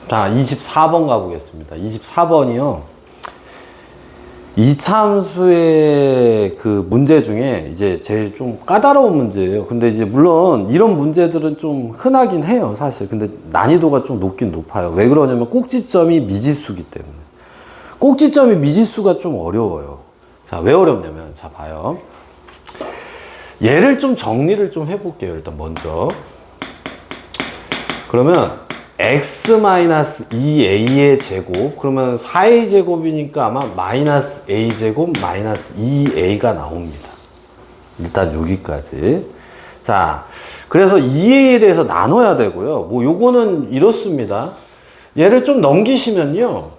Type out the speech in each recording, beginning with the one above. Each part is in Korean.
자, 24번 가보겠습니다. 24번이요. 이차함수의 그 문제 중에 이제 제일 좀 까다로운 문제예요. 근데 이제 물론 이런 문제들은 좀 흔하긴 해요, 사실. 근데 난이도가 좀 높긴 높아요. 왜 그러냐면 꼭지점이 미지수기 때문에. 꼭지점이 미지수가 좀 어려워요. 자, 왜 어렵냐면, 자, 봐요. 얘를 좀 정리를 좀 해볼게요, 일단 먼저. 그러면 x-2a의 제곱, 그러면 4a 제곱이니까 아마 마이너스 a 제곱 마이너스 2a가 나옵니다. 일단 여기까지. 자, 그래서 2a에 대해서 나눠야 되고요. 뭐 요거는 이렇습니다. 얘를 좀 넘기시면요,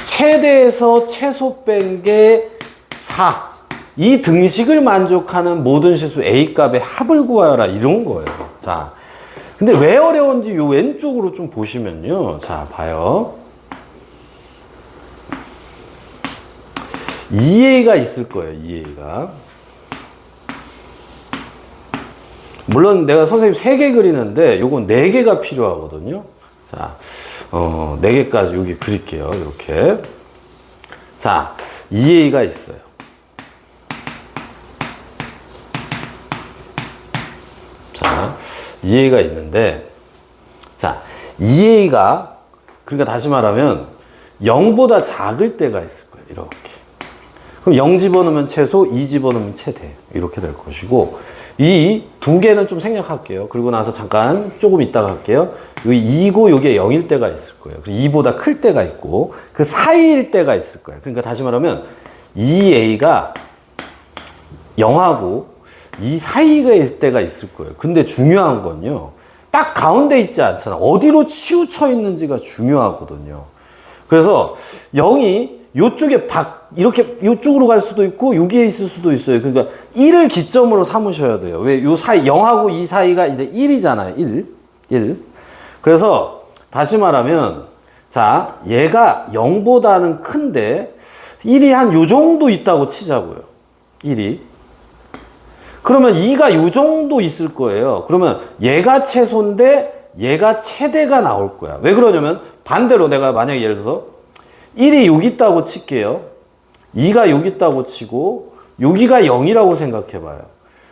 최대에서 최소 뺀 게 4. 이 등식을 만족하는 모든 실수 a 값의 합을 구하여라, 이런 거예요. 자, 근데 왜 어려운지 요 왼쪽으로 좀 보시면요. 자, 봐요. 2a가 있을 거예요, 2a가. 물론 내가 선생님 3개 그리는데 요건 4개가 필요하거든요. 자, 4개까지 여기 그릴게요, 이렇게. 자, 2a가 있어요. 자, 2a가 있는데, 자, 2a가, 그러니까 다시 말하면 0보다 작을 때가 있을 거예요, 이렇게. 그럼 0 집어넣으면 최소, 2 집어넣으면 최대, 이렇게 될 것이고, 이 두 개는 좀 생략할게요. 그리고 나서 잠깐 조금 이따가 할게요. 여기 2고 여기에 0일 때가 있을 거예요. 그리고 2보다 클 때가 있고, 그 사이일 때가 있을 거예요. 그러니까 다시 말하면 2a가 0하고 이 사이가 있을 때가 있을 거예요. 근데 중요한 건요, 딱 가운데 있지 않잖아. 어디로 치우쳐 있는지가 중요하거든요. 그래서 0이 요쪽에 이렇게 요쪽으로 갈 수도 있고 여기에 있을 수도 있어요. 그러니까 1을 기점으로 삼으셔야 돼요. 왜? 요 사이, 0하고 이 사이가 이제 1이잖아요. 1. 그래서 다시 말하면, 자, 얘가 0보다는 큰데 1이 한 요 정도 있다고 치자고요. 1이. 그러면 2가 요 정도 있을 거예요. 그러면 얘가 최소인데 얘가 최대가 나올 거야. 왜 그러냐면 반대로 내가 만약에 예를 들어서 1이 여기 있다고 칠게요. 2가 여기 있다고 치고 여기가 0이라고 생각해 봐요.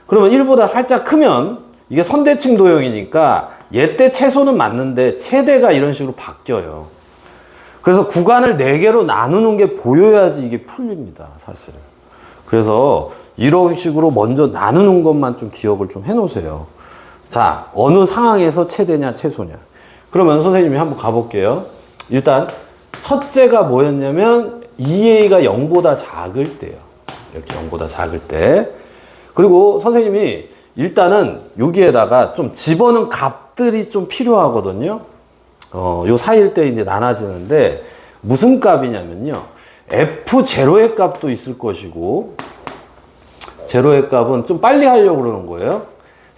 그러면 1보다 살짝 크면 이게 선대칭 도형이니까 얘 때 최소는 맞는데 최대가 이런 식으로 바뀌어요. 그래서 구간을 4개로 나누는 게 보여야지 이게 풀립니다, 사실은. 그래서 이런 식으로 먼저 나누는 것만 좀 기억을 좀 해놓으세요. 자, 어느 상황에서 최대냐 최소냐. 그러면 선생님이 한번 가볼게요. 일단 첫째가 뭐였냐면 2a가 0보다 작을 때요. 이렇게 0보다 작을 때. 그리고 선생님이 일단은 여기에다가 좀 집어넣은 값들이 좀 필요하거든요. 요 사이일 때 이제 나눠지는데 무슨 값이냐면요, f0의 값도 있을 것이고, 제로의 값은 좀 빨리 하려고 그러는 거예요.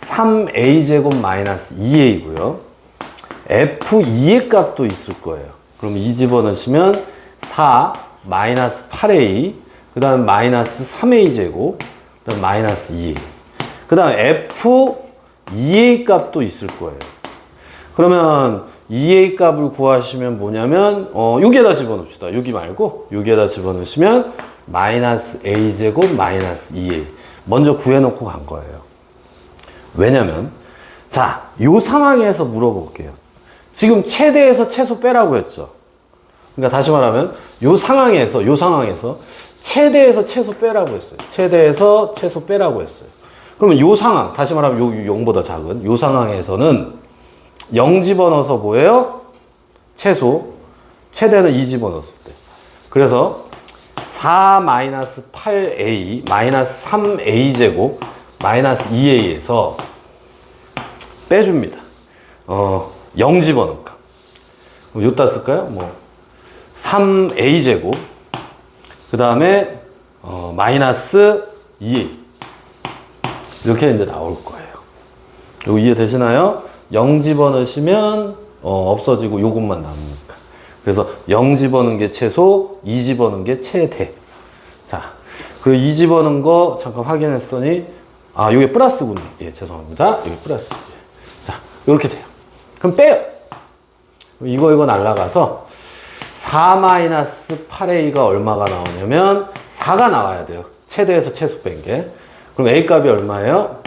3a 제곱 마이너스 2a고요. f2의 값도 있을 거예요. 그럼 2 집어넣으시면 4 마이너스 8a, 그 다음 마이너스 3a 제곱, 그 다음 마이너스 2a. 그 다음 f2a 값도 있을 거예요. 그러면 2a 값을 구하시면 뭐냐면, 여기에다 집어넣읍시다. 여기 말고 여기에다 집어넣으시면 마이너스 a 제곱 마이너스 2a. 먼저 구해놓고 간 거예요. 왜냐면, 자, 요 상황에서 물어볼게요. 지금 최대에서 최소 빼라고 했죠. 그러니까 다시 말하면 요 상황에서 최대에서 최소 빼라고 했어요. 최대에서 최소 빼라고 했어요. 그러면 요 상황, 다시 말하면 요 0보다 작은 요 상황에서는 0 집어넣어서 뭐예요? 최소. 최대는 2 집어넣었을 때. 그래서 4 마이너스 8a 마이너스 3a 제곱 마이너스 2a에서 빼줍니다. 0 집어넣을까? 그럼 요따 쓸까요? 뭐 3a 제곱, 그 다음에 마이너스 2a, 이렇게 이제 나올 거예요. 요거 이해되시나요? 0 집어넣으시면 없어지고 요것만 남으니까. 그래서 0 집어넣은 게 최소, 2 집어넣은 게 최대. 자, 그리고 2 집어넣은 거 잠깐 확인했더니, 요게 플러스군요. 예, 죄송합니다. 여기 플러스. 자, 이렇게 돼요. 그럼 빼요. 이거 날라가서 4-8a가 얼마가 나오냐면 4가 나와야 돼요. 최대에서 최소 뺀 게. 그럼 a 값이 얼마예요?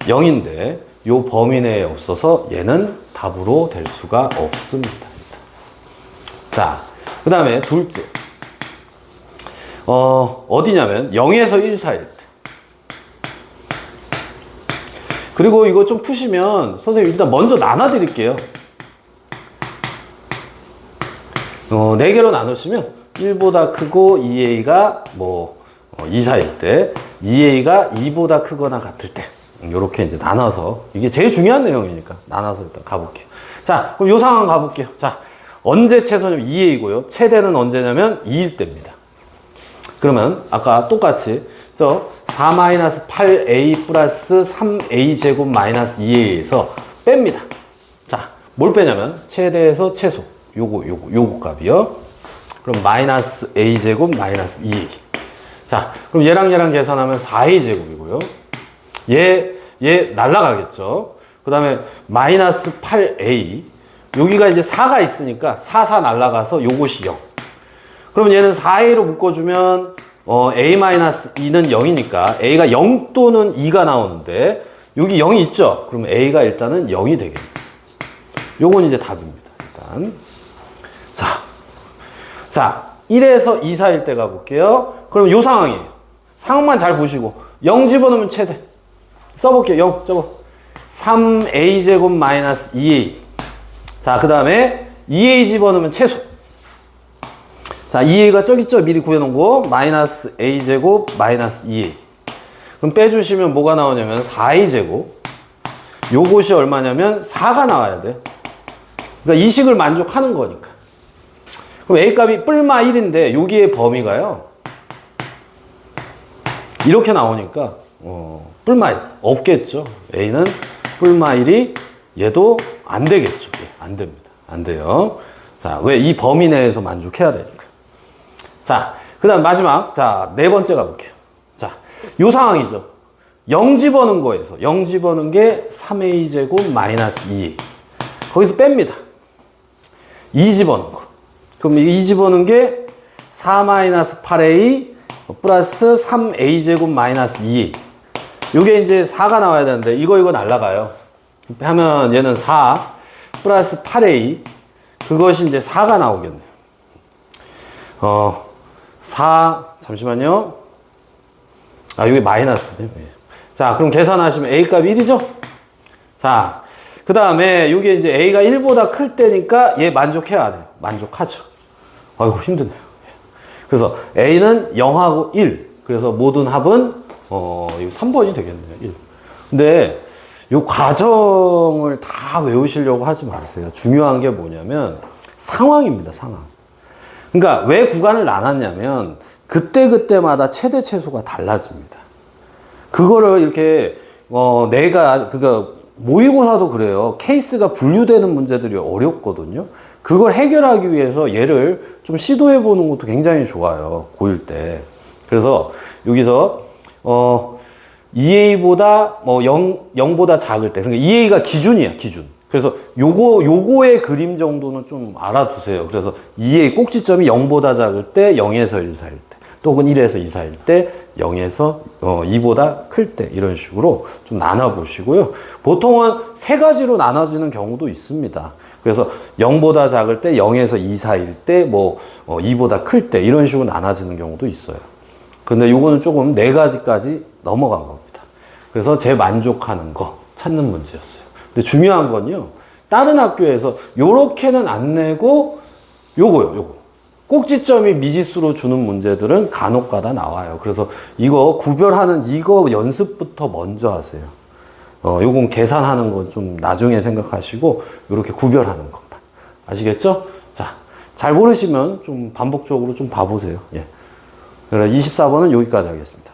0인데 요 범위 내에 없어서 얘는 답으로 될 수가 없습니다. 자, 그 다음에 둘째. 어디냐면 0에서 1 사이일 때. 그리고 이거 좀 푸시면 선생님 일단 먼저 나눠 드릴게요. 4개로 나누시면 1보다 크고 2a가 2 사이일 때, 2a가 2보다 크거나 같을 때, 이렇게 이제 나눠서, 이게 제일 중요한 내용이니까 나눠서 일단 가볼게요. 자, 그럼 요 상황 가볼게요. 자, 언제 최소냐면 2a고요. 최대는 언제냐면 2일 때입니다. 그러면 아까 똑같이 4-8a 플러스 3a 제곱 마이너스 2a에서 뺍니다. 자, 뭘 빼냐면 최대에서 최소. 요거 값이요. 그럼 마이너스 a 제곱 마이너스 2a. 자, 그럼 얘랑 계산하면 4a 제곱이고요. 얘 날라가겠죠. 그 다음에 마이너스 8a. 여기가 이제 4가 있으니까 4 날라가서 요것이 0. 그럼 얘는 4a로 묶어주면 a-2는 0이니까 a가 0 또는 2가 나오는데 여기 0이 있죠? 그럼 a가 일단은 0이 되겠네요. 요건 이제 답입니다. 일단. 자, 1에서 2 사이일 때 가볼게요. 그럼 요 상황이에요. 상황만 잘 보시고 0 집어넣으면 최대. 써볼게요. 0 저거 3a 제곱 마이너스 2a. 자, 그 다음에 2a 집어넣으면 최소. 자, 2a가 저기 있죠? 미리 구해놓은 거. 마이너스 a 제곱 마이너스 2a. 그럼 빼주시면 뭐가 나오냐면 4a 제곱. 요것이 얼마냐면 4가 나와야 돼. 그러니까 이 식을 만족하는 거니까. 그럼 a 값이 뿔마 1인데 여기에 범위가요. 이렇게 나오니까 뿔마 1 없겠죠. a는 뿔마 1이 얘도 안 되겠죠. 안 됩니다. 안 돼요. 자, 왜? 이 범위 내에서 만족해야 되니까. 자, 그 다음 마지막. 자, 네 번째 가볼게요. 자, 요 상황이죠. 0 집어넣은 거에서 0 집어넣은 게 3a 제곱 마이너스 2a. 거기서 뺍니다. 2 집어넣은 거. 그럼 2 집어넣은 게 4-8a 플러스 3a 제곱 마이너스 2a. 요게 이제 4가 나와야 되는데 이거 날라가요. 하면 얘는 4 플러스 8a. 그것이 이제 4가 나오겠네요. 4 잠시만요. 아, 여기 마이너스네요. 자, 그럼 계산하시면 a 값 1이죠? 자, 그 다음에 이게 이제 a가 1보다 클 때니까 얘 만족해야 돼요. 만족하죠. 아이고, 힘드네요. 그래서 a는 0하고 1. 그래서 모든 합은 3번이 되겠네요. 1. 근데 이 과정을 다 외우시려고 하지 마세요. 중요한 게 뭐냐면 상황입니다. 상황. 그러니까 왜 구간을 나눴냐면 그때마다 최대 최소가 달라집니다. 그거를 이렇게 그러니까 모의고사도 그래요. 케이스가 분류되는 문제들이 어렵거든요. 그걸 해결하기 위해서 얘를 좀 시도해 보는 것도 굉장히 좋아요. 고1 때. 그래서 여기서 2a보다 0보다 작을 때, 그러니까 2a가 기준이야, 기준. 그래서 요거의 그림 정도는 좀 알아두세요. 그래서 2a 꼭지점이 0보다 작을 때, 0에서 1 사이일 때, 또는 1에서 2 사이일 때, 0에서 2보다 클 때, 이런 식으로 좀 나눠보시고요. 보통은 세 가지로 나눠지는 경우도 있습니다. 그래서 0보다 작을 때, 0에서 2 사이일 때, 2보다 클 때, 이런 식으로 나눠지는 경우도 있어요. 근데 요거는 조금 4가지까지 넘어간 겁니다. 그래서 제 만족하는 거 찾는 문제였어요. 근데 중요한 건요, 다른 학교에서 요렇게는 안 내고 요거 꼭지점이 미지수로 주는 문제들은 간혹가다 나와요. 그래서 이거 구별하는 이거 연습부터 먼저 하세요. 요건 계산하는 건 좀 나중에 생각하시고 요렇게 구별하는 것만. 아시겠죠? 자, 잘 모르시면 좀 반복적으로 좀 봐보세요. 예. 24번은 여기까지 하겠습니다.